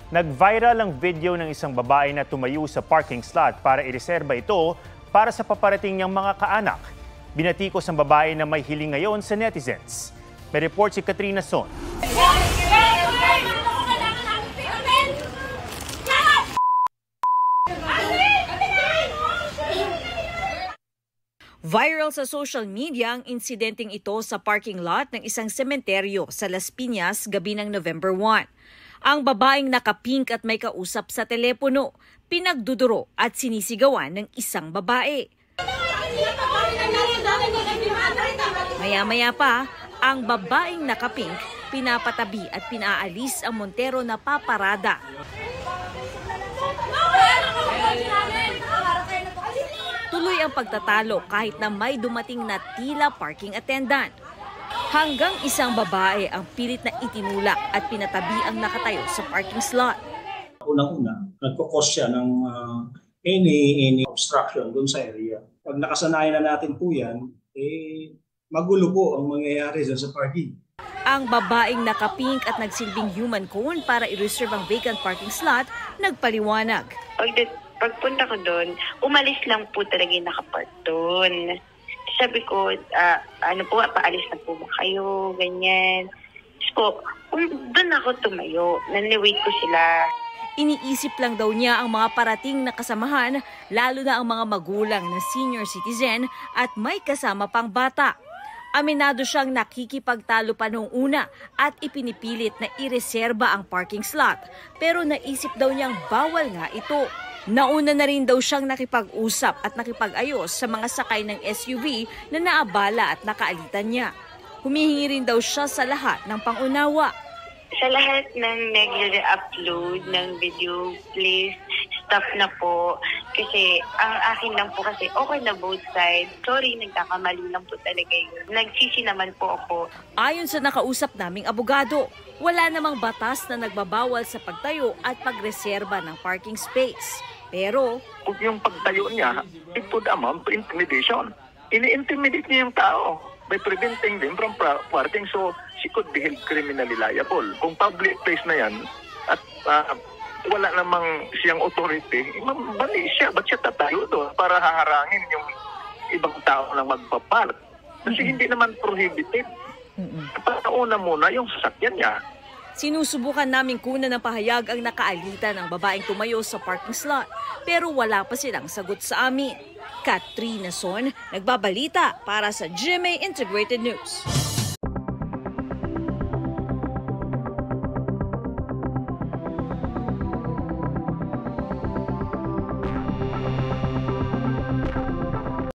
Nag-viral ang video ng isang babae na tumayo sa parking slot para ireserba ito para sa paparating niyang mga kaanak. Binatikos ang babae na may hiling ngayon sa netizens. May report si Katrina Son. Viral sa social media ang insidenteng ito sa parking lot ng isang sementeryo sa Las Piñas gabi ng November 1. Ang babaeng nakapink at may kausap sa telepono, pinagduduro at sinisigawan ng isang babae. Maya-maya pa, ang babaeng nakapink, pinapatabi at pinaalis ang montero na paparada. Tuloy ang pagtatalo kahit na may dumating na tila parking attendant. Hanggang isang babae ang pilit na itinulak at pinatabi ang nakatayo sa parking slot. Unang-una, nagkukos siya ng any obstruction doon sa area. Pag nakasanayan na natin po yan, magulo po ang mangyayari dyan sa parking. Ang babaeng nakapink at nagsilbing human cone para i-reserve ang vacant parking slot, nagpaliwanag. Pagpunta ko doon, umalis lang po talaga yung nakapark doon. Sabi ko, paalis na po ba kayo, ganyan. So, doon ako tumayo, naniwait ko sila. Iniisip lang daw niya ang mga parating na kasamahan, lalo na ang mga magulang na senior citizen at may kasama pang bata. Aminado siyang nakikipagtalo pa noong una at ipinipilit na ireserba ang parking slot, pero naisip daw niyang bawal nga ito. Nauna na rin daw siyang nakipag-usap at nakipag-ayos sa mga sakay ng SUV na naabala at nakaalitan niya. Humihingi rin daw siya sa lahat ng pangunawa. Sa lahat ng nag-upload ng video, please stop na po. Kasi ang akin lang po kasi okay na both sides. Sorry, nagkakamali lang po talaga yun. Nagsisi naman po ako. Ayon sa nakausap naming abogado, wala namang batas na nagbabawal sa pagtayo at pagreserba ng parking space. Pero yung pagtayo niya, it would amount to intimidation. Ini-intimidate niya yung tao by preventing them from parking, so she could be held criminally liable. Kung public place na yan at wala namang siyang authority, mali siya. Ba't siya tatayo doon para haharangin yung ibang tao na magpapark? Kasi hindi naman prohibited. Panauna muna yung sasakyan niya. Sinusubukan naming kunan ng pahayag ang nakaalitan ng babaeng tumayo sa parking slot, pero wala pa silang sagot sa amin. Katrina Son, nagbabalita para sa GMA Integrated News.